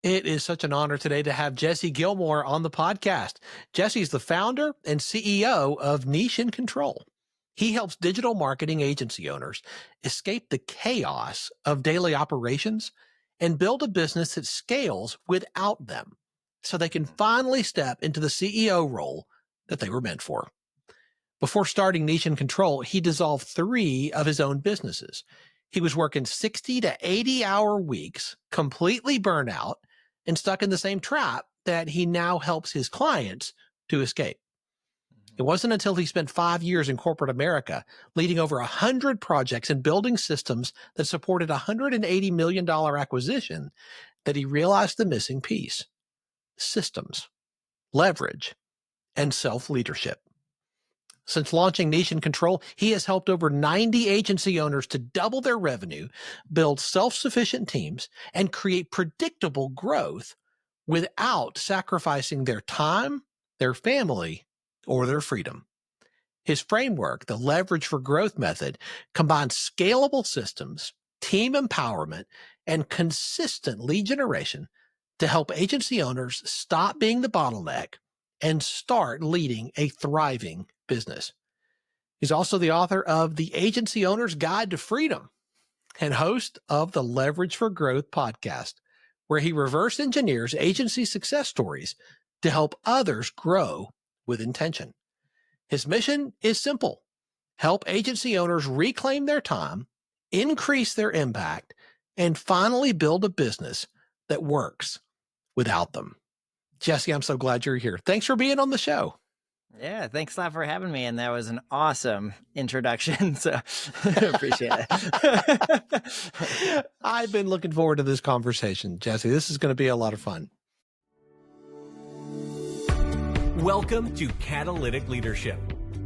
It is such an honor today to have Jesse Gilmore on the podcast. Jesse's the founder and CEO of Niche in Control. He helps digital marketing agency owners escape the chaos of daily operations and build a business that scales without them so they can finally step into the CEO role that they were meant for. Before starting Niche in Control, he dissolved 3 of his own businesses. He was working 60 to 80-hour weeks, completely burnt out, and stuck in the same trap that he now helps his clients to escape. It wasn't until he spent 5 years in corporate America, leading over 100 projects and building systems that supported a $180 million acquisition, that he realized the missing piece: systems, leverage, and self-leadership. Since launching Niche in Control, he has helped over 90 agency owners to double their revenue, build self-sufficient teams, and create predictable growth without sacrificing their time, their family, or their freedom. His framework, the Leverage for Growth method, combines scalable systems, team empowerment, and consistent lead generation to help agency owners stop being the bottleneck and start leading a thriving business. He's also the author of The Agency Owner's Guide to Freedom and host of the Leverage for Growth podcast, where he reverse engineers agency success stories to help others grow with intention. His mission is simple: help agency owners reclaim their time, increase their impact, and finally build a business that works without them. Jesse, I'm so glad you're here. Thanks for being on the show. Yeah, thanks a lot for having me. And that was an awesome introduction. So appreciate it. I've been looking forward to this conversation, Jesse. This is going to be a lot of fun. Welcome to Catalytic Leadership,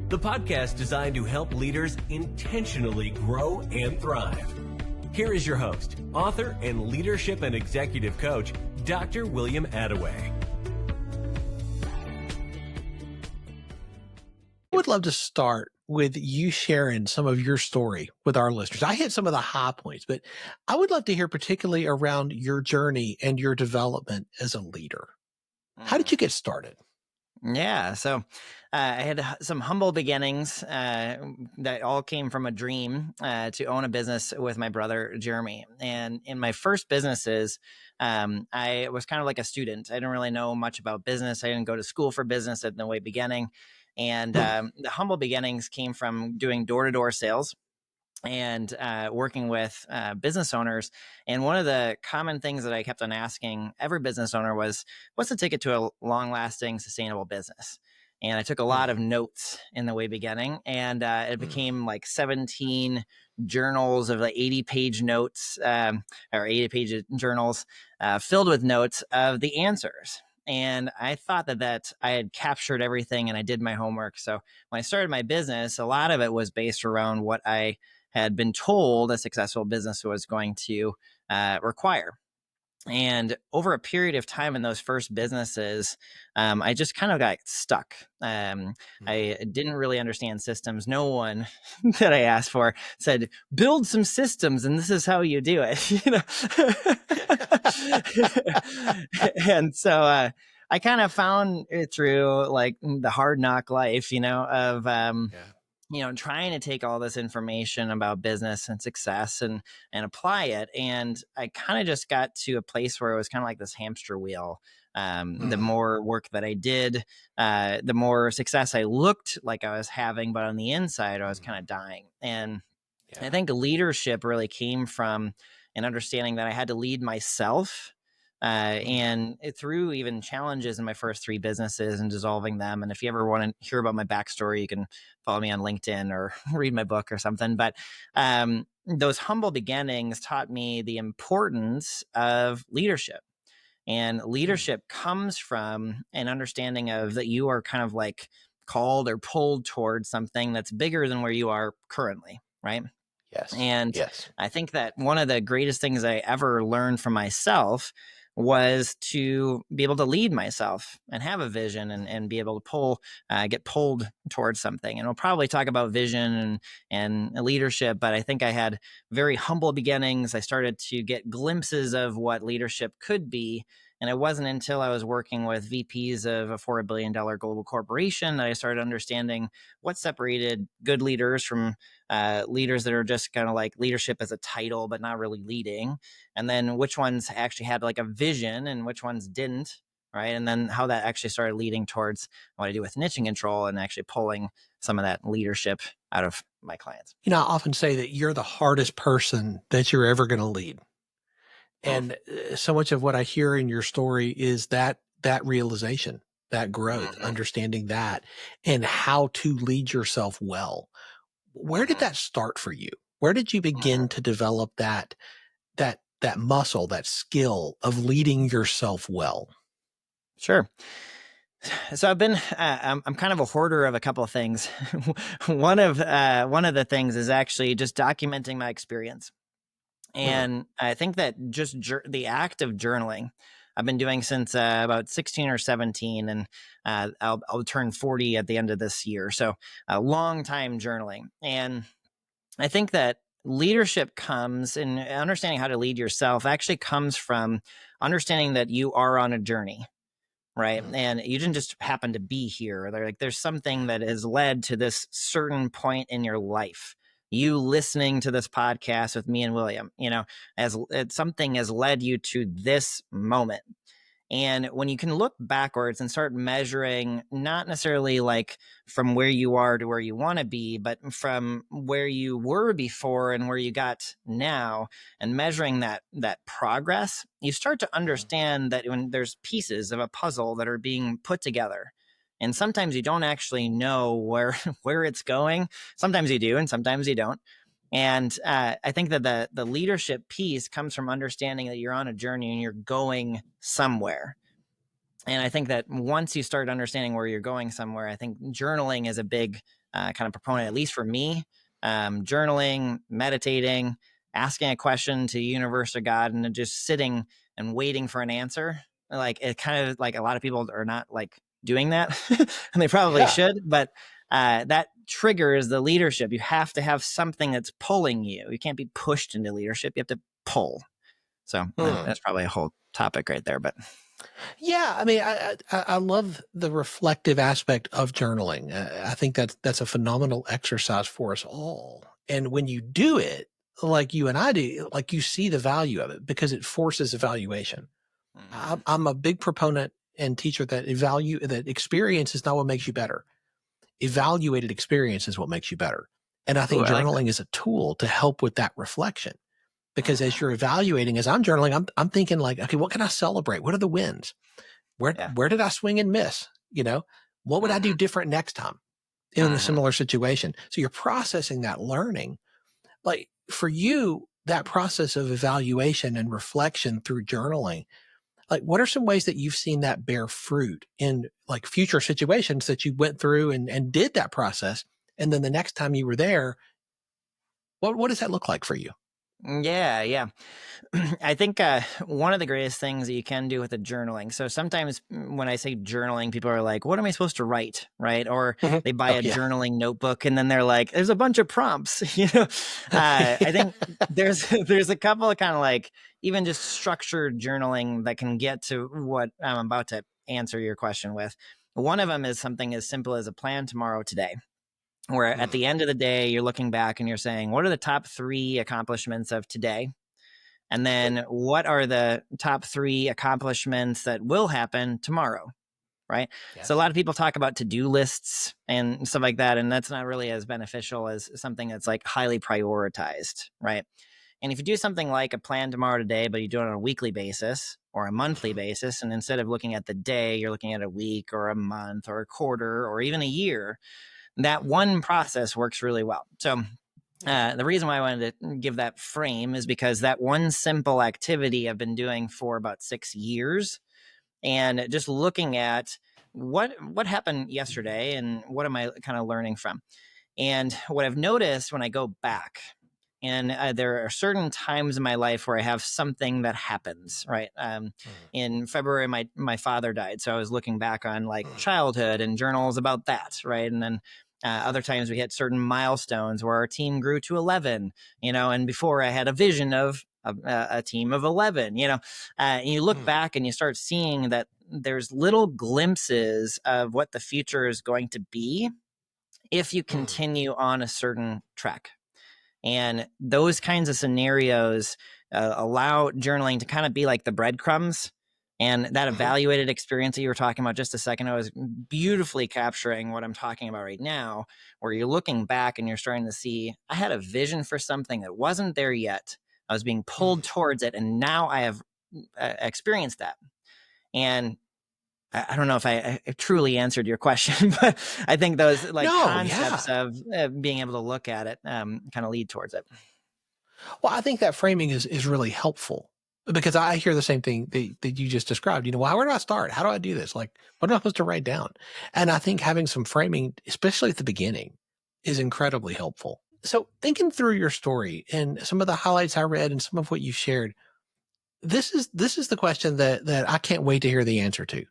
the podcast designed to help leaders intentionally grow and thrive. Here is your host, author, and leadership and executive coach, Dr. William Attaway. I would love to start with you sharing some of your story with our listeners. I hit some of the high points, but I would love to hear particularly around your journey and your development as a leader. How did you get started? Yeah, so I had some humble beginnings that all came from a dream to own a business with my brother, Jeremy. And in my first businesses, I was kind of like a student. I didn't really know much about business. I didn't go to school for business at the way beginning. And the humble beginnings came from doing door-to-door sales and working with business owners. And one of the common things that I kept on asking every business owner was, what's the ticket to a long-lasting, sustainable business? And I took a lot of notes in the way beginning, and it became like 17 journals of like 80-page notes or 80-page journals filled with notes of the answers. And I thought that I had captured everything and I did my homework. So when I started my business, a lot of it was based around what I had been told a successful business was going to require. And over a period of time in those first businesses, I just kind of got stuck. I didn't really understand systems. No one that I asked for said, build some systems and this is how you do it. And so I kind of found it through like the hard knock life, of trying to take all this information about business and success and apply it. And I kind of just got to a place where it was kind of like this hamster wheel. The more work that I did, the more success I looked like I was having, but on the inside, I was kind of dying. And I think leadership really came from an understanding that I had to lead myself. And through even challenges in my first 3 businesses and dissolving them. And if you ever want to hear about my backstory, you can follow me on LinkedIn or read my book or something. But those humble beginnings taught me the importance of leadership. And leadership comes from an understanding of that you are kind of like called or pulled towards something that's bigger than where you are currently, right? Yes. And I think that one of the greatest things I ever learned from myself was to be able to lead myself and have a vision and be able to get pulled towards something. And we'll probably talk about vision and leadership, but I think I had very humble beginnings. I started to get glimpses of what leadership could be. And it wasn't until I was working with VPs of a $4 billion global corporation that I started understanding what separated good leaders from leaders that are just kind of like leadership as a title, but not really leading. And then which ones actually had like a vision and which ones didn't. Right. And then how that actually started leading towards what I do with niche and control and actually pulling some of that leadership out of my clients. I often say that you're the hardest person that you're ever going to lead. And so much of what I hear in your story is that realization, that growth, understanding that, and how to lead yourself well. Where did that start for you? Where did you begin to develop that muscle, that skill of leading yourself well? Sure. So I've been, I'm kind of a hoarder of a couple of things. One of the things is actually just documenting my experience. And I think that just the act of journaling, I've been doing since about 16 or 17, and I'll turn 40 at the end of this year. So a long time journaling. And I think that leadership comes in understanding how to lead yourself actually comes from understanding that you are on a journey. Right. And you didn't just happen to be here. There's something that has led to this certain point in your life. You listening to this podcast with me and William, as something has led you to this moment. And when you can look backwards and start measuring, not necessarily like from where you are to where you want to be, but from where you were before and where you got now, and measuring that progress, you start to understand that when there's pieces of a puzzle that are being put together, and sometimes you don't actually know where it's going. Sometimes you do, and sometimes you don't. And I think that the leadership piece comes from understanding that you're on a journey and you're going somewhere. And I think that once you start understanding where you're going somewhere, I think journaling is a big kind of proponent, at least for me. Journaling, meditating, asking a question to the universe or God, and just sitting and waiting for an answer. Like it kind of like a lot of people are not like doing that, and they probably should, but that triggers the leadership. You have to have something that's pulling you. You can't be pushed into leadership. You have to pull. So that's probably a whole topic right there, but. Yeah. I mean, I love the reflective aspect of journaling. I think that's a phenomenal exercise for us all. And when you do it, like you and I do, like you see the value of it because it forces evaluation. I'm a big proponent and teacher that experience is not what makes you better. Evaluated experience is what makes you better. And I think journaling is a tool to help with that reflection. Because as you're evaluating, as I'm journaling, I'm thinking like, okay, what can I celebrate? What are the wins? Where did I swing and miss? What would I do different next time in a similar situation? So you're processing that learning. Like for you, that process of evaluation and reflection through journaling, like what are some ways that you've seen that bear fruit in like future situations that you went through and did that process? And then the next time you were there, what does that look like for you? Yeah. I think one of the greatest things that you can do with the journaling. So sometimes when I say journaling, people are like, what am I supposed to write? Right. Or they buy a journaling notebook and then they're like, there's a bunch of prompts, I think there's a couple of kind of like even just structured journaling that can get to what I'm about to answer your question with. One of them is something as simple as a plan tomorrow today. Where at the end of the day, you're looking back and you're saying, what are the top 3 accomplishments of today? And then what are the top 3 accomplishments that will happen tomorrow? Right. Yes. So a lot of people talk about to-do lists and stuff like that. And that's not really as beneficial as something that's like highly prioritized. Right. And if you do something like a plan tomorrow today, but you do it on a weekly basis or a monthly basis, and instead of looking at the day, you're looking at a week or a month or a quarter or even a year, that one process works really well. So the reason why I wanted to give that frame is because that one simple activity I've been doing for about 6 years, and just looking at what happened yesterday and what am I kind of learning from. And what I've noticed when I go back, and there are certain times in my life where I have something that happens, right? In February, my father died. So I was looking back on like childhood and journals about that, right? And then other times we hit certain milestones where our team grew to 11, and before I had a vision of a team of 11, and you look back and you start seeing that there's little glimpses of what the future is going to be if you continue on a certain track. And those kinds of scenarios allow journaling to kind of be like the breadcrumbs. And that evaluated experience that you were talking about just a second ago is beautifully capturing what I'm talking about right now, where you're looking back and you're starting to see, I had a vision for something that wasn't there yet. I was being pulled towards it, and now I have experienced that. And I don't know if I truly answered your question, but I think those concepts of being able to look at it kind of lead towards it. Well, I think that framing is really helpful, because I hear the same thing that you just described. Well, where do I start? How do I do this? Like, what am I supposed to write down? And I think having some framing, especially at the beginning, is incredibly helpful. So thinking through your story and some of the highlights I read and some of what you shared, this is the question that I can't wait to hear the answer to.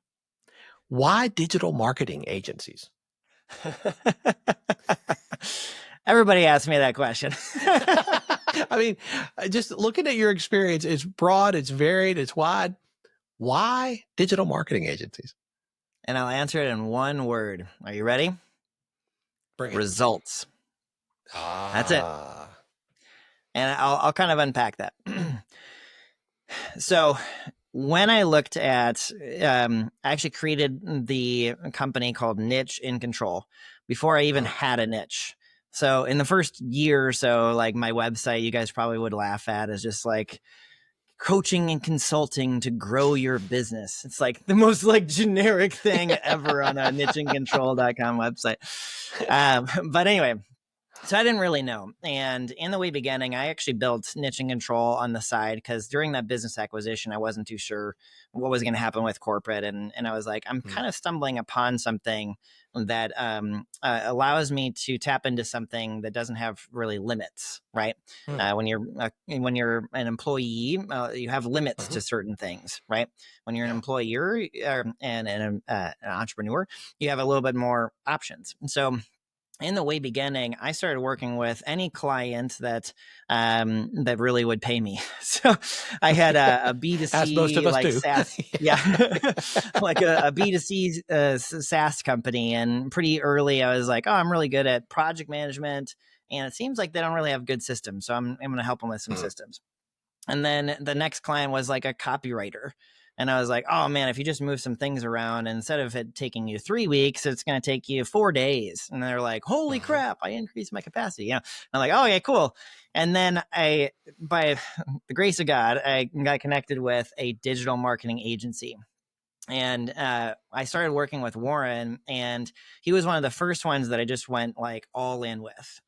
Why digital marketing agencies? Everybody asks me that question. I mean, just looking at your experience, it's broad, it's varied, it's wide. Why digital marketing agencies? And I'll answer it in one word. Are you ready? Bring it. Results. That's it. And I'll kind of unpack that. So when I looked at, I actually created the company called Niche in Control before I even had a niche. So in the first year or so, like my website, you guys probably would laugh at, is just like coaching and consulting to grow your business. It's like the most like generic thing ever on a nicheandcontrol.com website. But anyway, so I didn't really know. And in the way beginning, I actually built Niche and Control on the side, because during that business acquisition, I wasn't too sure what was going to happen with corporate. And I was like, I'm kind of stumbling upon something that allows me to tap into something that doesn't have really limits, right? When you're an employee, you have limits to certain things, right? When you're an employer and an entrepreneur, you have a little bit more options. And so in the way beginning, I started working with any client that really would pay me. So I had a B2C, as most of us like do. SaaS, like a B2C SaaS company. And pretty early, I was like, oh, I'm really good at project management, and it seems like they don't really have good systems. So I'm going to help them with some systems. And then the next client was like a copywriter. And I was like, oh man, if you just move some things around, instead of it taking you 3 weeks, it's going to take you 4 days. And they're like, holy crap, I increased my capacity. I'm like, oh yeah, cool. And then by the grace of God, I got connected with a digital marketing agency. And I started working with Warren, and he was one of the first ones that I just went like all in with,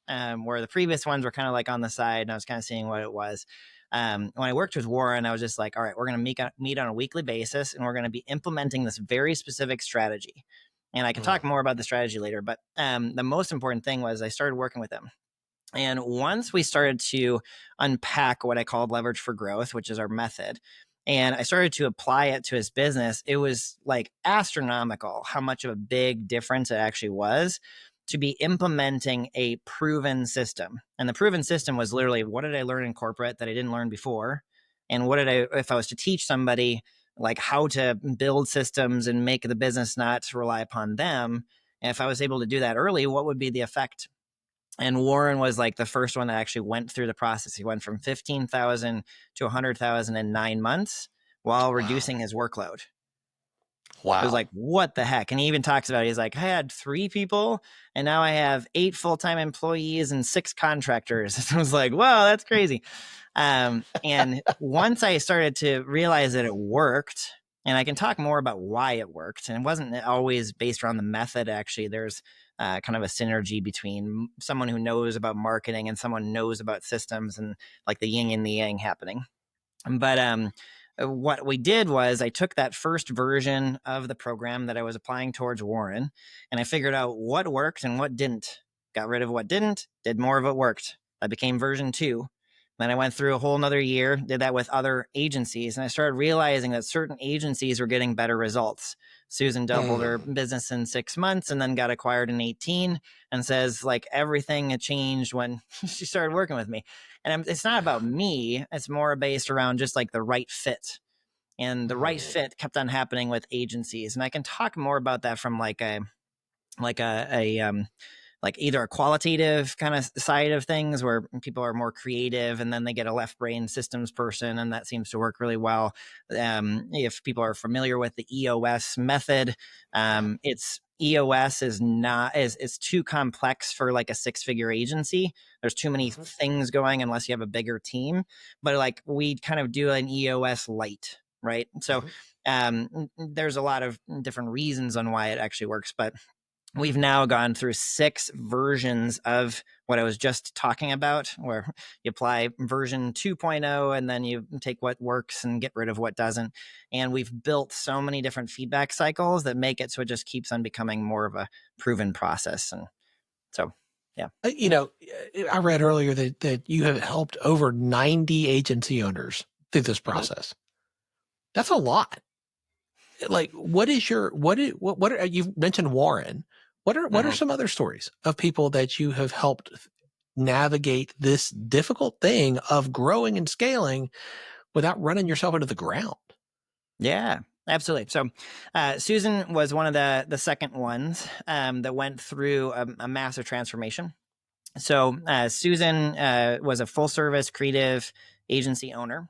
where the previous ones were kind of like on the side, and I was kind of seeing what it was. When I worked with Warren, I was just like, all right, we're going to meet on a weekly basis, and we're going to be implementing this very specific strategy. And I can talk more about the strategy later, but the most important thing was I started working with him. And once we started to unpack what I called leverage for growth, which is our method, and I started to apply it to his business, it was like astronomical how much of a big difference it actually was to be implementing a proven system. And the proven system was literally, what did I learn in corporate that I didn't learn before? And what did if I was to teach somebody like how to build systems and make the business not to rely upon them, and if I was able to do that early, what would be the effect? And Warren was like the first one that actually went through the process. He went from 15,000 to 100,000 in 9 months while reducing his workload. Wow. It was like, what the heck? And he even talks about it. He's like, I had 3 people and now I have 8 full-time employees and 6 contractors. I was like, wow, that's crazy. And once I started to realize that it worked, and I can talk more about why it worked, and it wasn't always based around the method. Actually, there's kind of a synergy between someone who knows about marketing and someone who knows about systems, and like the yin and the yang happening. But what we did was I took that first version of the program that I was applying towards Warren, and I figured out what worked and what didn't. Got rid of what didn't, did more of what worked. That became version 2. Then I went through a whole nother year, did that with other agencies. And I started realizing that certain agencies were getting better results. Susan doubled her business in 6 months and then got acquired in 18, and says like everything had changed when she started working with me. And it's not about me. It's more based around just like the right fit. And the right fit kept on happening with agencies. And I can talk more about that from like either a qualitative kind of side of things where people are more creative and then they get a left brain systems person, and that seems to work really well. If people are familiar with the EOS method, it's EOS is too complex for like a 6-figure agency. There's too many things going unless you have a bigger team, but like we kind of do an EOS light, right? So there's a lot of different reasons on why it actually works, but we've now gone through 6 versions of what I was just talking about, where you apply version 2.0 and then you take what works and get rid of what doesn't. And we've built so many different feedback cycles that make it so it just keeps on becoming more of a proven process. And so, yeah. I read earlier that you have helped over 90 agency owners through this process. That's a lot. Like, you've mentioned Warren. What are some other stories of people that you have helped navigate this difficult thing of growing and scaling without running yourself into the ground? Yeah, absolutely. So Susan was one of the second ones that went through a massive transformation. So Susan was a full service creative agency owner.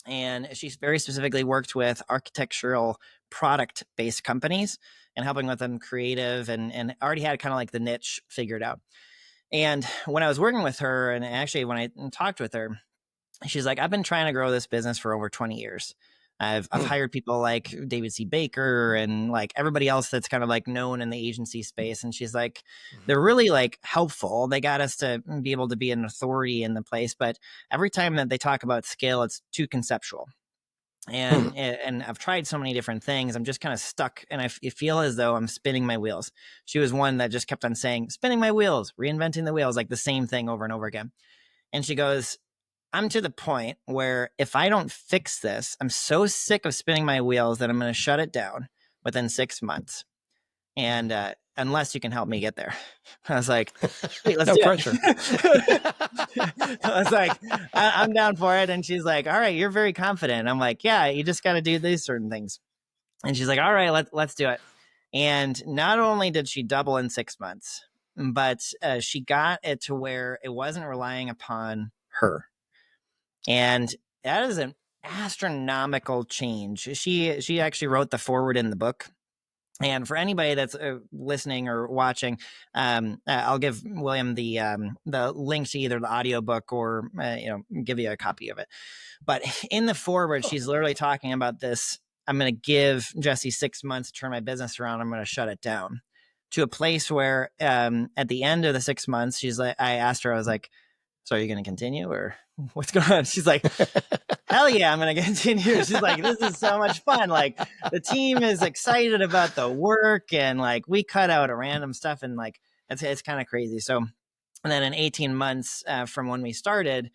And she's very specifically worked with architectural product-based companies and helping with them creative, and already had kind of like the niche figured out. And when I was working with her, and actually when I talked with her, she's like, I've been trying to grow this business for over 20 years. I've hired people like David C. Baker and like everybody else that's kind of like known in the agency space. And she's like, they're really like helpful. They got us to be able to be an authority in the place. But every time that they talk about scale, it's too conceptual. And I've tried so many different things. I'm just kind of stuck, and I feel as though I'm spinning my wheels. She was one that just kept on saying, spinning my wheels, reinventing the wheels, like the same thing over and over again. And she goes, I'm to the point where if I don't fix this, I'm so sick of spinning my wheels that I'm going to shut it down within 6 months. And unless you can help me get there. I was like, wait, let's do pressure. I was like, I'm down for it. And she's like, all right, you're very confident. I'm like, yeah, you just got to do these certain things. And she's like, all right, let's do it. And not only did she double in 6 months, but she got it to where it wasn't relying upon her. And that is an astronomical change. She actually wrote the foreword in the book. And for anybody that's listening or watching, I'll give William the link to either the audiobook or give you a copy of it. But in the foreword, she's literally talking about this. I'm going to give Jesse 6 months to turn my business around. I'm going to shut it down to a place where at the end of the 6 months, she's like, I asked her, I was like, so are you going to continue or what's going on? She's like, hell yeah, I'm going to continue. She's like, this is so much fun. Like the team is excited about the work, and like we cut out a random stuff, and like it's kind of crazy. So, and then in 18 months from when we started,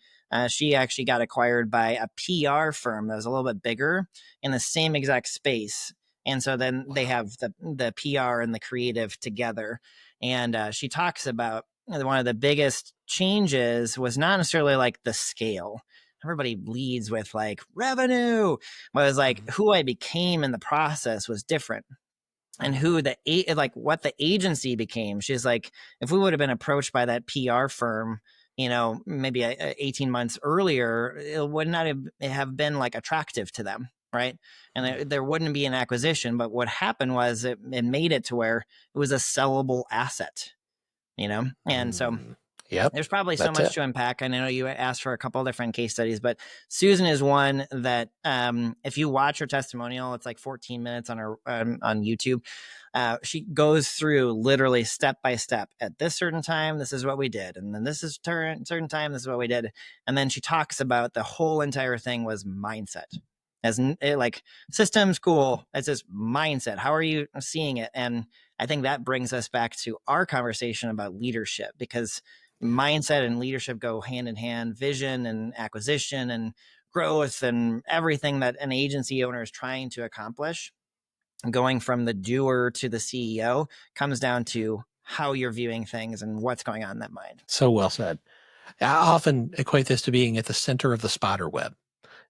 she actually got acquired by a PR firm that was a little bit bigger in the same exact space. And so then they have the PR and the creative together. And she talks about one of the biggest changes was not necessarily like the scale. Everybody leads with like revenue, but it was like who I became in the process was different. And who what the agency became. She's like, if we would have been approached by that PR firm, maybe 18 months earlier, it would not have been like attractive to them. Right. And there wouldn't be an acquisition. But what happened was it made it to where it was a sellable asset, and so there's probably so much to unpack. I know you asked for a couple of different case studies, but Susan is one that if you watch her testimonial, it's like 14 minutes on her on YouTube. She goes through literally step by step. At this certain time, this is what we did, and then this is certain time, this is what we did, and then she talks about the whole entire thing was mindset. As like systems, cool. It's just mindset. How are you seeing it? And I think that brings us back to our conversation about leadership, because mindset and leadership go hand in hand, vision and acquisition and growth and everything that an agency owner is trying to accomplish, going from the doer to the CEO, comes down to how you're viewing things and what's going on in that mind. So well said. I often equate this to being at the center of the spider web.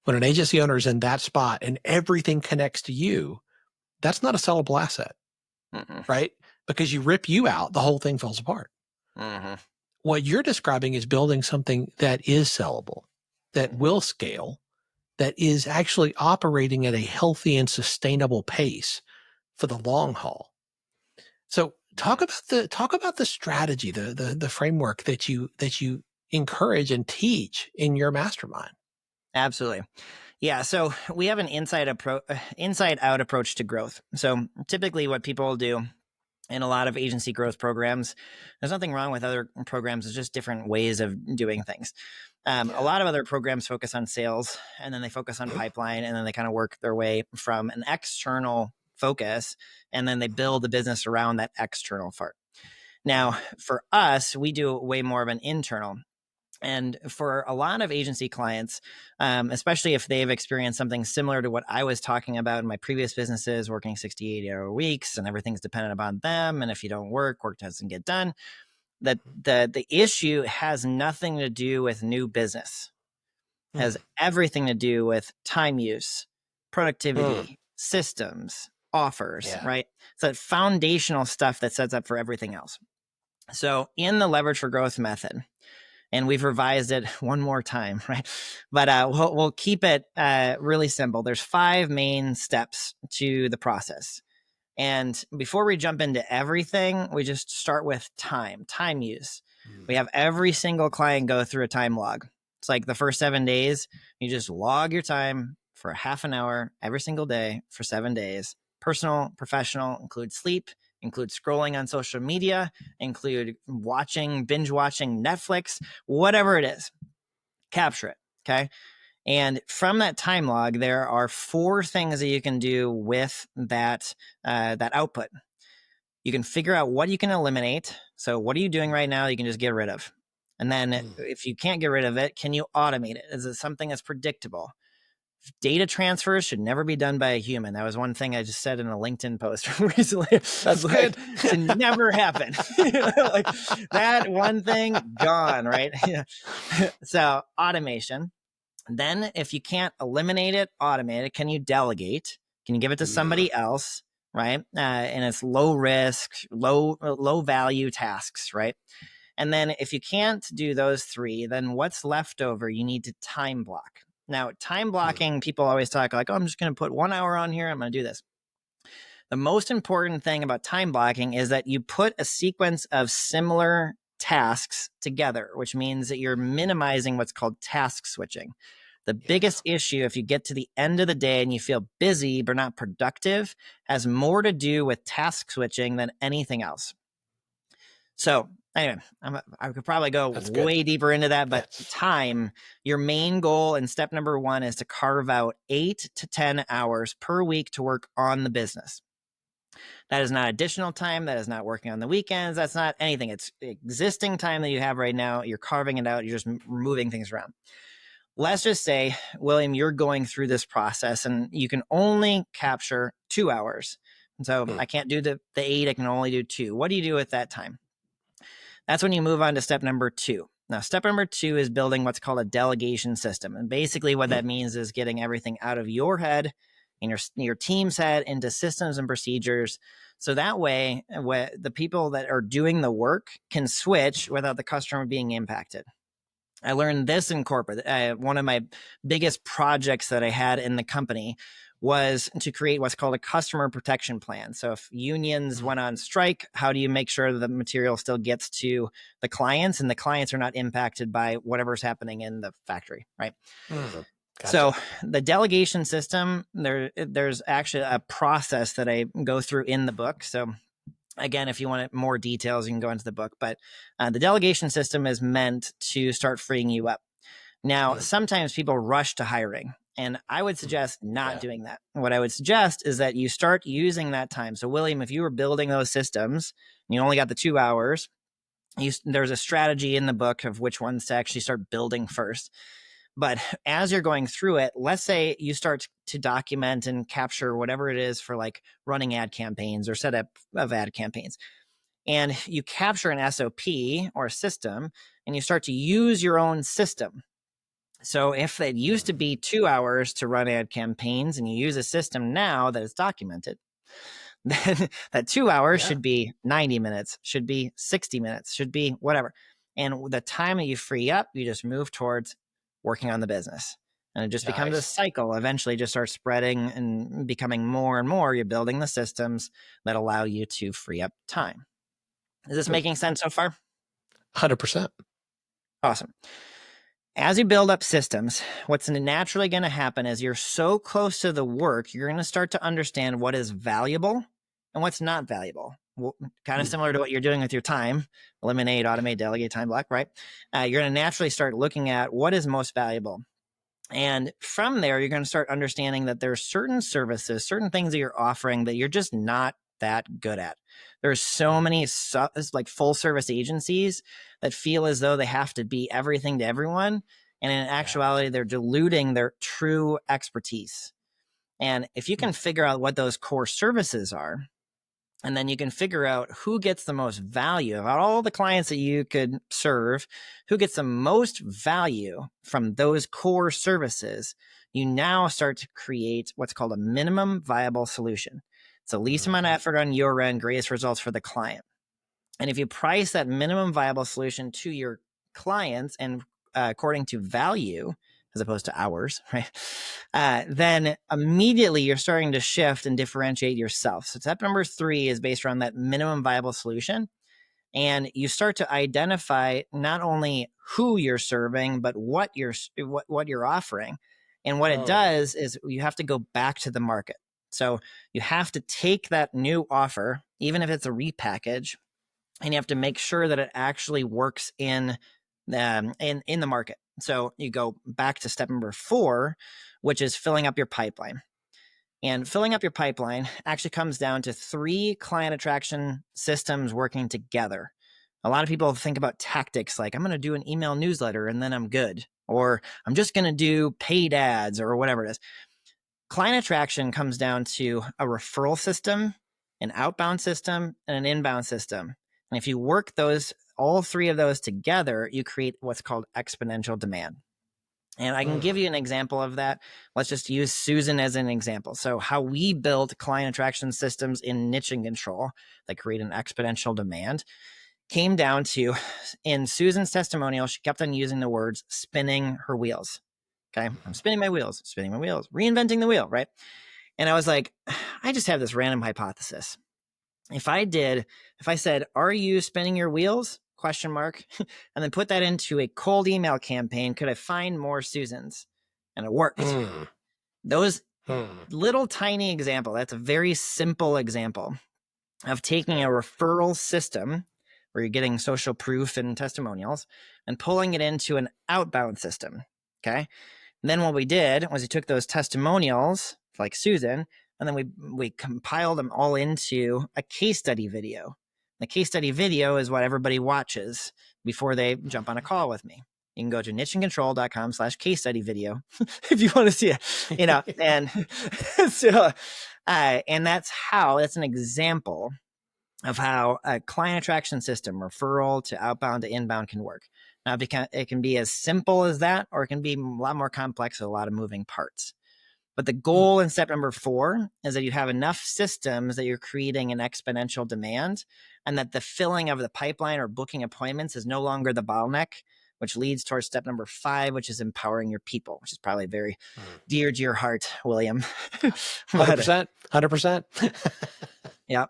When an agency owner is in that spot and everything connects to you, that's not a sellable asset, right? Because you rip you out, the whole thing falls apart. What you're describing is building something that is sellable, that will scale, that is actually operating at a healthy and sustainable pace for the long haul. So talk about the strategy, the framework that you encourage and teach in your mastermind. Absolutely. Yeah. So we have an inside out approach to growth. So typically what people do in a lot of agency growth programs, there's nothing wrong with other programs. It's just different ways of doing things. A lot of other programs focus on sales, and then they focus on pipeline, and then they kind of work their way from an external focus, and then they build the business around that external part. Now, for us, we do way more of an internal. And for a lot of agency clients, especially if they've experienced something similar to what I was talking about in my previous businesses, working 60, 80-hour weeks, and everything's dependent upon them. And if you don't work doesn't get done. That the issue has nothing to do with new business. It has everything to do with time use, productivity, systems, offers, right? So that foundational stuff that sets up for everything else. So in the Leverage for Growth method, and we've revised it one more time, right? But we'll keep it really simple. There's 5 main steps to the process. And before we jump into everything, we just start with time use. We have every single client go through a time log. It's like the first 7 days, you just log your time for half an hour every single day for 7 days. Personal, professional, include sleep, include scrolling on social media, include binge watching Netflix, whatever it is, capture it. Okay. And from that time log, there are 4 things that you can do with that output. You can figure out what you can eliminate. So what are you doing right now that you can just get rid of? And then if you can't get rid of it, can you automate it? Is it something that's predictable? Data transfers should never be done by a human. That was one thing I just said in a LinkedIn post recently. That's good. It never happened. Like that one thing gone, right? So automation. Then if you can't eliminate it, automate it. Can you delegate? Can you give it to somebody else, right? And it's low risk, low value tasks, right? And then if you can't do those 3, then what's left over, you need to time block. Now, time blocking, people always talk like, oh, I'm just going to put 1 hour on here. I'm going to do this. The most important thing about time blocking is that you put a sequence of similar tasks together, which means that you're minimizing what's called task switching. The biggest issue, if you get to the end of the day and you feel busy but not productive, has more to do with task switching than anything else. So anyway, I could probably go way deeper into that, but time, your main goal in step number 1 is to carve out 8 to 10 hours per week to work on the business. That is not additional time. That is not working on the weekends. That's not anything. It's existing time that you have right now. You're carving it out. You're just moving things around. Let's just say, William, you're going through this process and you can only capture 2 hours. And so I can't do the 8. I can only do 2. What do you do with that time? That's when you move on to step number 2. Now, step number 2 is building what's called a delegation system. And basically what that means is getting everything out of your head and your team's head into systems and procedures. So that way, the people that are doing the work can switch without the customer being impacted. I learned this in corporate. One of my biggest projects that I had in the company was to create what's called a customer protection plan. So if unions went on strike, how do you make sure that the material still gets to the clients and the clients are not impacted by whatever's happening in the factory, right? Gotcha. So the delegation system, there's actually a process that I go through in the book. So again, if you want more details, you can go into the book. But the delegation system is meant to start freeing you up. Now, sometimes people rush to hiring. And I would suggest not doing that. What I would suggest is that you start using that time. So William, if you were building those systems, and you only got the 2 hours, there's a strategy in the book of which ones to actually start building first. But as you're going through it, let's say you start to document and capture whatever it is for like running ad campaigns or setup of ad campaigns. And you capture an SOP or a system and you start to use your own system. So if it used to be 2 hours to run ad campaigns and you use a system now that is documented, then that 2 hours should be 90 minutes, should be 60 minutes, should be whatever. And the time that you free up, you just move towards working on the business. And it just becomes a cycle. Eventually just starts spreading and becoming more and more. You're building the systems that allow you to free up time. Is this making sense so far? 100%. Awesome. As you build up systems, what's naturally going to happen is you're so close to the work, you're going to start to understand what is valuable and what's not valuable. Well, kind of similar to what you're doing with your time, eliminate, automate, delegate, time block, right? You're going to naturally start looking at what is most valuable. And from there, you're going to start understanding that there are certain services, certain things that you're offering that you're just not that good at. There's so many like full service agencies that feel as though they have to be everything to everyone. And in actuality, they're diluting their true expertise. And if you can figure out what those core services are, and then you can figure out who gets the most value of all the clients that you could serve, who gets the most value from those core services, you now start to create what's called a minimum viable solution. It's the least amount of effort on your end, greatest results for the client. And if you price that minimum viable solution to your clients and according to value, as opposed to hours, right? Then immediately you're starting to shift and differentiate yourself. So step number 3 is based around that minimum viable solution. And you start to identify not only who you're serving, but what you're offering. And what it does is you have to go back to the market. So you have to take that new offer, even if it's a repackage, and you have to make sure that it actually works in the market. So you go back to step number 4, which is filling up your pipeline. And filling up your pipeline actually comes down to 3 client attraction systems working together. A lot of people think about tactics like, I'm going to do an email newsletter and then I'm good, or I'm just going to do paid ads or whatever it is. Client attraction comes down to a referral system, an outbound system, and an inbound system. And if you work all 3 of those together, you create what's called exponential demand. And I can give you an example of that. Let's just use Susan as an example. So how we build client attraction systems in niche and control that create an exponential demand came down to, in Susan's testimonial, she kept on using the words spinning her wheels. Okay. I'm spinning my wheels, reinventing the wheel. Right. And I was like, I just have this random hypothesis. If I said, are you spinning your wheels? ? And then put that into a cold email campaign, could I find more Susans? And it worked. Those little tiny example, that's a very simple example of taking a referral system where you're getting social proof and testimonials and pulling it into an outbound system. Okay. And then what we did was we took those testimonials like Susan, and then we compiled them all into a case study video. The case study video is what everybody watches before they jump on a call with me. You can go to nicheandcontrol.com/case study video if you want to see it, and so, and that's an example of how a client attraction system, referral to outbound to inbound, can work. Now, it can be as simple as that, or it can be a lot more complex with a lot of moving parts. But the goal in step number 4 is that you have enough systems that you're creating an exponential demand, and that the filling of the pipeline or booking appointments is no longer the bottleneck, which leads towards step number 5, which is empowering your people, which is probably very dear to your heart, William. 100%. Yeah.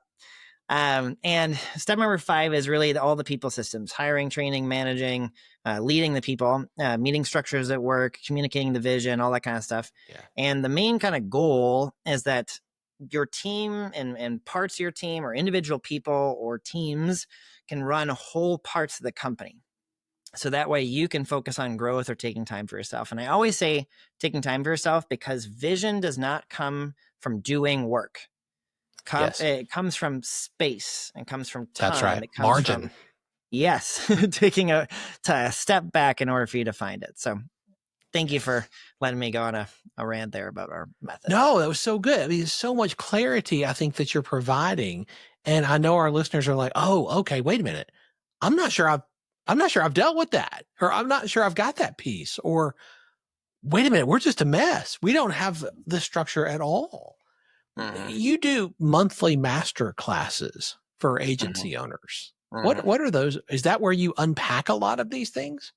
And step number 5 is really all the people systems: hiring, training, managing, leading the people, meeting structures at work, communicating the vision, all that kind of stuff. Yeah. And the main kind of goal is that your team and parts of your team, or individual people or teams, can run whole parts of the company. So that way you can focus on growth or taking time for yourself. And I always say taking time for yourself, because vision does not come from doing work. It comes from space and comes from time. That's right. It comes Yes, taking a step back in order for you to find it. So thank you for letting me go on a rant there about our method. No, that was so good. I mean, there's so much clarity I think that you're providing. And I know our listeners are like, oh, okay, wait a minute. I'm not sure I've dealt with that, or I'm not sure I've got that piece, or wait a minute, we're just a mess. We don't have the structure at all. Mhm. You do monthly master classes for agency owners. What are those? Is that where you unpack a lot of these things?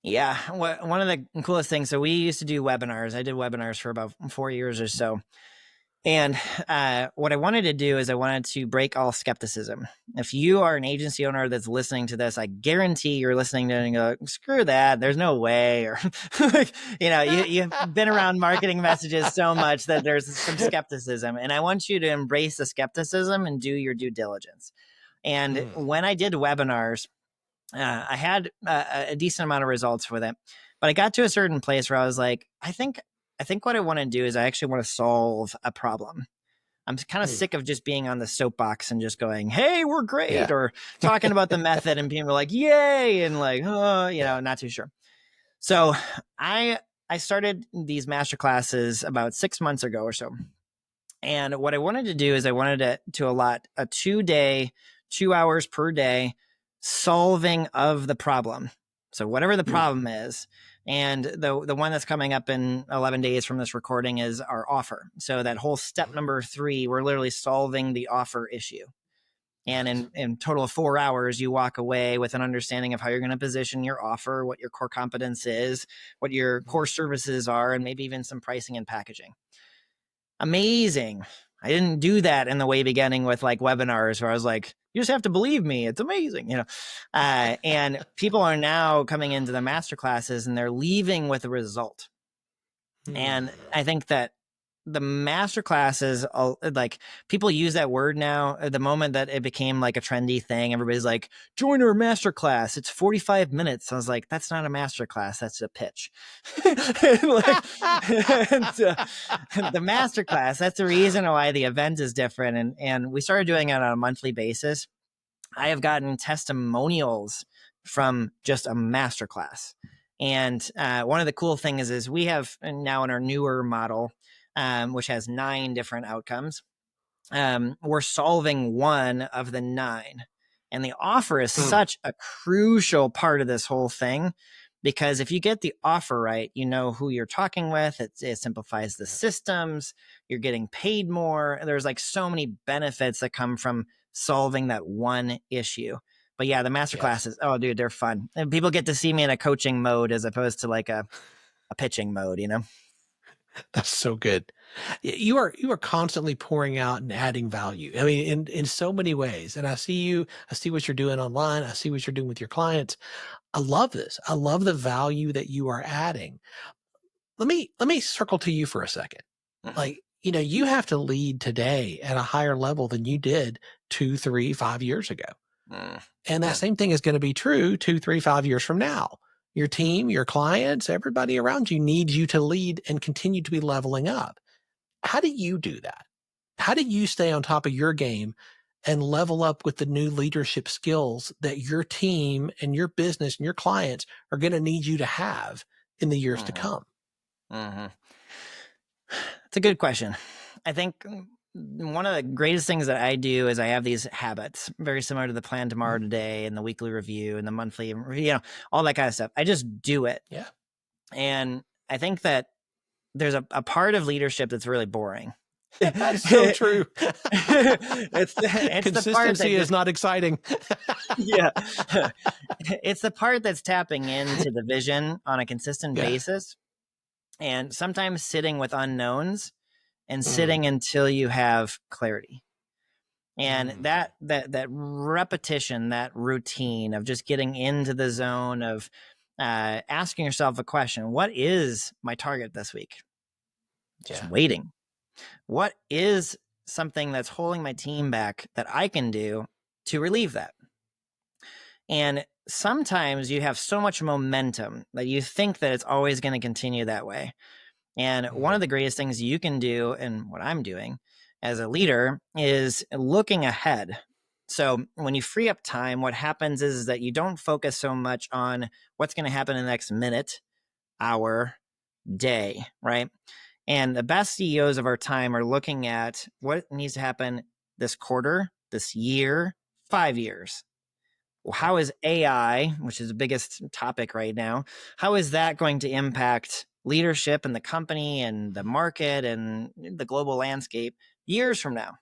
Yeah, one of the coolest things. So we used to do webinars. I did webinars for about 4 years or so. And what I wanted to do is I wanted to break all skepticism. If you are an agency owner that's listening to this, I guarantee you're listening to it and go, screw that, there's no way. Or, like, you've been around marketing messages so much that there's some skepticism. And I want you to embrace the skepticism and do your due diligence. And when I did webinars, I had a decent amount of results with it. But I got to a certain place where I was like, I think what I want to do is I actually want to solve a problem. I'm kind of sick of just being on the soapbox and just going, hey, we're great, or talking about the method and people like, yay, and like, oh, not too sure. So I started these master classes about 6 months ago or so. And what I wanted to do is I wanted to allot a 2-day, 2 hours per day solving of the problem. So whatever the problem is. And the one that's coming up in 11 days from this recording is our offer. So that whole step number 3, we're literally solving the offer issue. And in total of 4 hours, you walk away with an understanding of how you're going to position your offer, what your core competence is, what your core services are, and maybe even some pricing and packaging. Amazing. I didn't do that in the way beginning with like webinars where I was like, you just have to believe me. It's amazing, and people are now coming into the master classes and they're leaving with a result. And I think that the master classes, like people use that word now. At the moment that it became like a trendy thing, everybody's like, join our master class. It's 45 minutes. I was like, that's not a master class. That's a pitch. The master class, that's the reason why the event is different. And we started doing it on a monthly basis. I have gotten testimonials from just a master class. And one of the cool things is we have now in our newer model, which has 9 different outcomes. We're solving one of the 9. And the offer is such a crucial part of this whole thing, because if you get the offer right, you know who you're talking with. It simplifies the systems. You're getting paid more. There's like so many benefits that come from solving that one issue. But yeah, the master classes, oh dude, they're fun. And people get to see me in a coaching mode as opposed to like a pitching mode, That's so good. You are constantly pouring out and adding value. I mean, in so many ways. And I see what you're doing online. I see what you're doing with your clients. I love this. I love the value that you are adding. Let me circle to you for a second. Like, you have to lead today at a higher level than you did 2, 3, 5 years ago. And that same thing is going to be true 2, 3, 5 years from now. Your team, your clients, everybody around you needs you to lead and continue to be leveling up. How do you do that? How do you stay on top of your game and level up with the new leadership skills that your team and your business and your clients are going to need you to have in the years to come? It's a good question. I think one of the greatest things that I do is I have these habits very similar to the plan tomorrow today and the weekly review and the monthly, all that kind of stuff. I just do it. Yeah. And I think that there's a part of leadership that's really boring. That's so true. It's Consistency the part that is not exciting. Yeah. It's the part that's tapping into the vision on a consistent basis. And sometimes sitting with unknowns and sitting until you have clarity. And that repetition, that routine of just getting into the zone of asking yourself a question: what is my target this week? Just waiting. What is something that's holding my team back that I can do to relieve that? And sometimes you have so much momentum that you think that it's always going to continue that way. And one of the greatest things you can do, and what I'm doing as a leader, is looking ahead So when you free up time, what happens is that you don't focus so much on what's going to happen in the next minute, hour, day, right? And the best CEOs of our time are looking at what needs to happen this quarter, this year, 5 years. Well, how is AI, which is the biggest topic right now, how is that going to impact leadership in the company and the market and the global landscape years from now?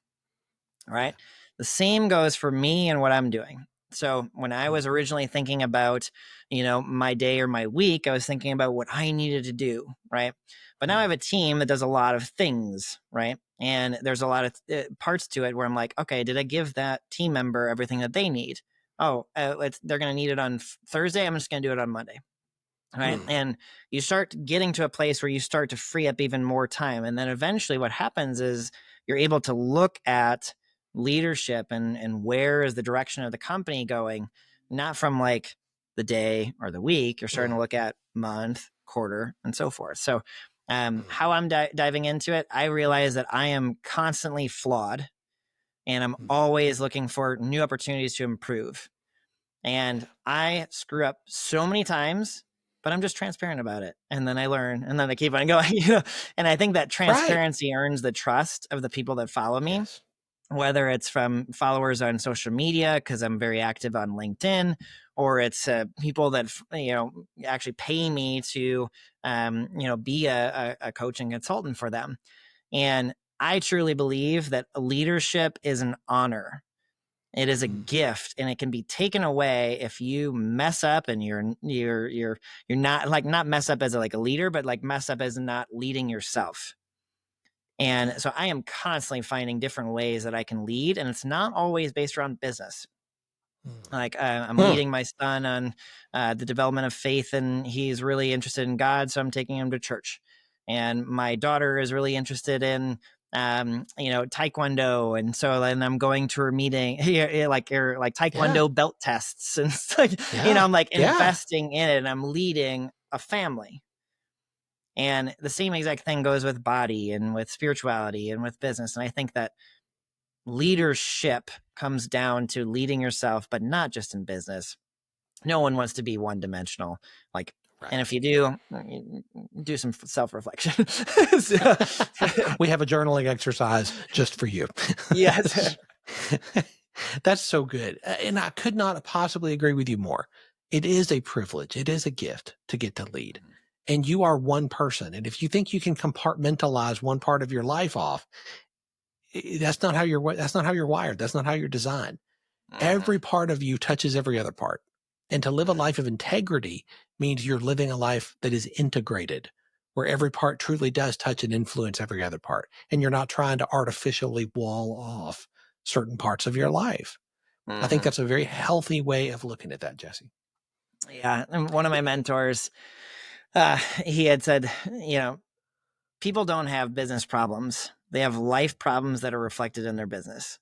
Right? The same goes for me and what I'm doing. So when I was originally thinking about, my day or my week, I was thinking about what I needed to do, right? But now I have a team that does a lot of things, right? And there's a lot of parts to it where I'm like, okay, did I give that team member everything that they need? Oh, they're going to need it on Thursday. I'm just going to do it on Monday. Right. And you start getting to a place where you start to free up even more time. And then eventually what happens is you're able to look at leadership and where is the direction of the company going, not from like the day or the week. You're starting to look at month, quarter, and so forth. So how I'm diving into it, I realize that I am constantly flawed and I'm always looking for new opportunities to improve. And I screw up so many times, but I'm just transparent about it. And then I learn and then I keep on going, and I think that transparency earns the trust of the people that follow me, whether it's from followers on social media, because I'm very active on LinkedIn, or it's people that, actually pay me to, be a coach and consultant for them. And I truly believe that leadership is an honor. It is a gift, and it can be taken away if you mess up and you're not mess up as a leader, but like mess up as not leading yourself. And so I am constantly finding different ways that I can lead, and it's not always based around business. Like I'm leading my son on the development of faith, and he's really interested in God, so I'm taking him to church. And my daughter is really interested in Taekwondo. And so then I'm going to her meeting like Taekwondo belt tests. And it's like, I'm like investing in it and I'm leading a family. And the same exact thing goes with body and with spirituality and with business. And I think that leadership comes down to leading yourself, but not just in business. No one wants to be one dimensional. And if you do some self-reflection. We have a journaling exercise just for you. Yes. That's so good. And I could not possibly agree with you more. It is a privilege. It is a gift to get to lead. And you are one person. And if you think you can compartmentalize one part of your life off, that's not how you're wired. That's not how you're designed. Every part of you touches every other part. And to live a life of integrity means you're living a life that is integrated, where every part truly does touch and influence every other part. And you're not trying to artificially wall off certain parts of your life. I think that's a very healthy way of looking at that, Jesse. Yeah. And one of my mentors, he had said, people don't have business problems. They have life problems that are reflected in their business.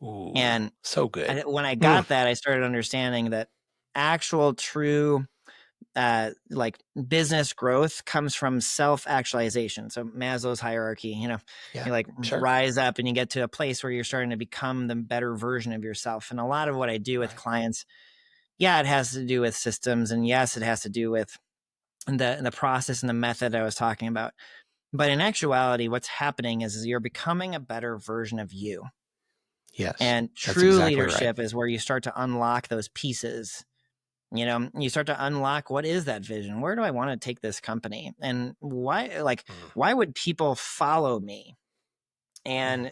Ooh, and so good. When I got that, I started understanding that actual true business growth comes from self-actualization. So Maslow's hierarchy, you rise up and you get to a place where you're starting to become the better version of yourself. And a lot of what I do with clients, it has to do with systems, and yes, it has to do with the process and the method I was talking about. But in actuality, what's happening is you're becoming a better version of you. Yes. And true leadership is where you start to unlock those pieces. You start to unlock, what is that vision? Where do I want to take this company? And why would people follow me and,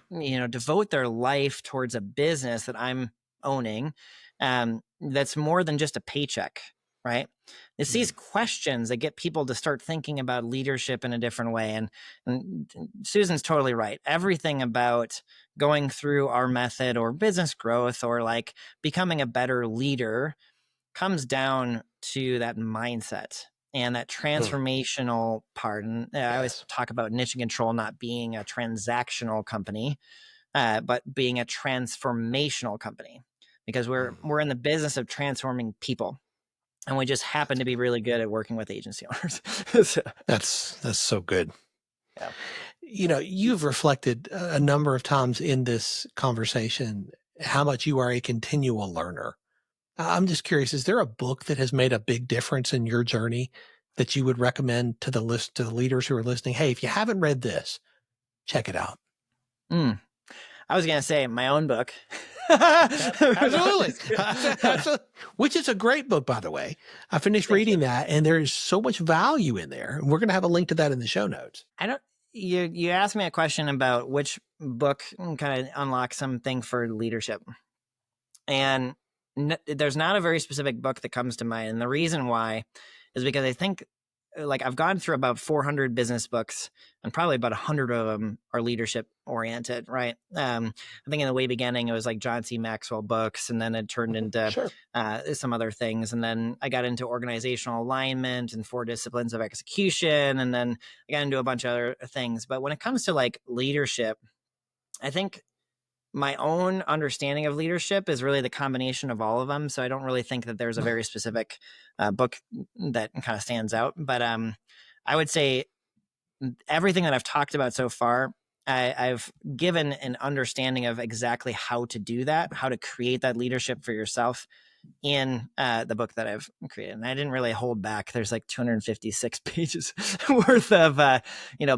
devote their life towards a business that I'm owning that's more than just a paycheck, right? It's these questions that get people to start thinking about leadership in a different way. And Susan's totally right. Everything about going through our method or business growth or becoming a better leader comes down to that mindset and that transformational part. And I always talk about Niche and Control not being a transactional company, but being a transformational company, because we're in the business of transforming people. And we just happen to be really good at working with agency owners. That's so good. Yeah. You've reflected a number of times in this conversation how much you are a continual learner. I'm just curious, is there a book that has made a big difference in your journey that you would recommend to the leaders who are listening? Hey, if you haven't read this, check it out. I was going to say my own book. Absolutely. Which is a great book, by the way. I finished reading that, and there is so much value in there. We're going to have a link to that in the show notes. You asked me a question about which book kind of unlocks something for leadership. And there's not a very specific book that comes to mind. And the reason why is because I think I've gone through about 400 business books, and probably about 100 of them are leadership oriented, right? I think in the way beginning, it was like John C. Maxwell books, and then it turned into some other things. And then I got into organizational alignment and 4 disciplines of execution. And then I got into a bunch of other things. But when it comes to leadership, I think my own understanding of leadership is really the combination of all of them. So I don't really think that there's a very specific book that kind of stands out. But I would say everything that I've talked about so far, I've given an understanding of exactly how to do that, how to create that leadership for yourself in the book that I've created. And I didn't really hold back. There's 256 pages worth of,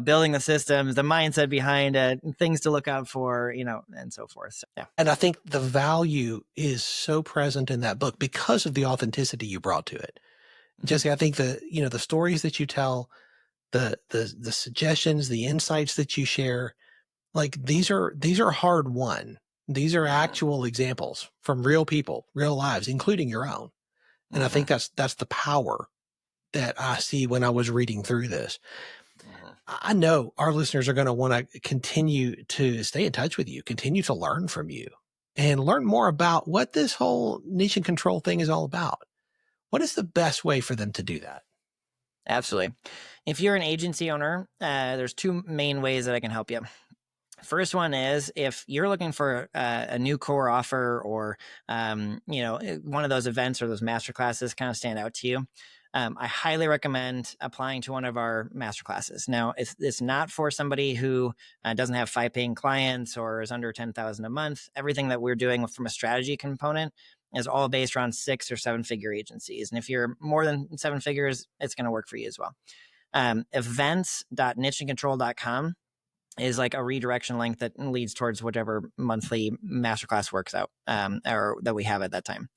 building the systems, the mindset behind it, things to look out for, and so forth. So, yeah. And I think the value is so present in that book because of the authenticity you brought to it. Jesse, I think the stories that you tell, the suggestions, the insights that you share, these are hard won. These are actual examples from real people, real lives, including your own. And I think that's the power that I see when I was reading through this. I know our listeners are going to want to continue to stay in touch with you, continue to learn from you, and learn more about what this whole niche and control thing is all about. What is the best way for them to do that? Absolutely. If you're an agency owner, there's 2 main ways that I can help you. First one is if you're looking for a new core offer, or, one of those events or those masterclasses kind of stand out to you, I highly recommend applying to one of our masterclasses. Now, it's not for somebody who doesn't have 5 paying clients or is under 10,000 a month. Everything that we're doing from a strategy component is all based around 6 or 7 figure agencies. And if you're more than 7 figures, it's going to work for you as well. Events.nicheandcontrol.com is a redirection link that leads towards whatever monthly masterclass works out, or that we have at that time.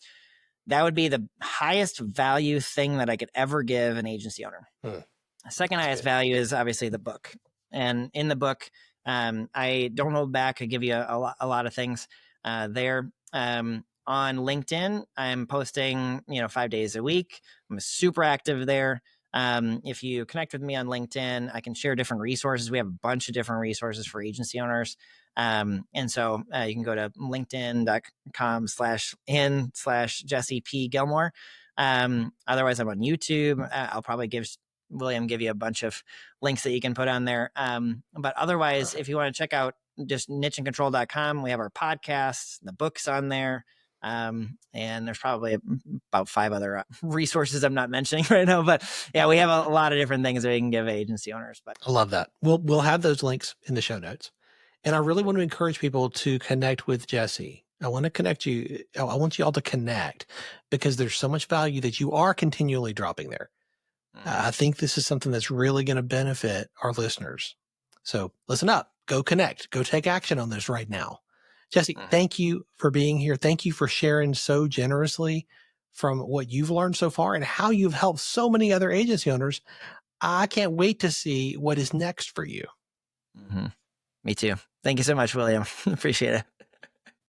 That would be the highest value thing that I could ever give an agency owner. Second highest value is obviously the book. And in the book, I don't hold back. I give you a lot of things there. On LinkedIn, I'm posting, 5 days a week. I'm super active there. If you connect with me on LinkedIn, I can share different resources. We have a bunch of different resources for agency owners. And so you can go to linkedin.com/in/Jesse P. Gilmore. Otherwise, I'm on YouTube. I'll probably give you a bunch of links that you can put on there. But otherwise, if you want to check out just nicheandcontrol.com, we have our podcasts, the books on there. And there's probably about 5 other resources I'm not mentioning right now, but yeah, we have a lot of different things that we can give agency owners. But I love that. We'll have those links in the show notes. And I really want to encourage people to connect with Jesse. I want to connect you. I want you all to connect because there's so much value that you are continually dropping there. I think this is something that's really going to benefit our listeners. So listen up, go connect, go take action on this right now. Jesse, thank you for being here. Thank you for sharing so generously from what you've learned so far and how you've helped so many other agency owners. I can't wait to see what is next for you. Me too. Thank you so much, William. Appreciate it.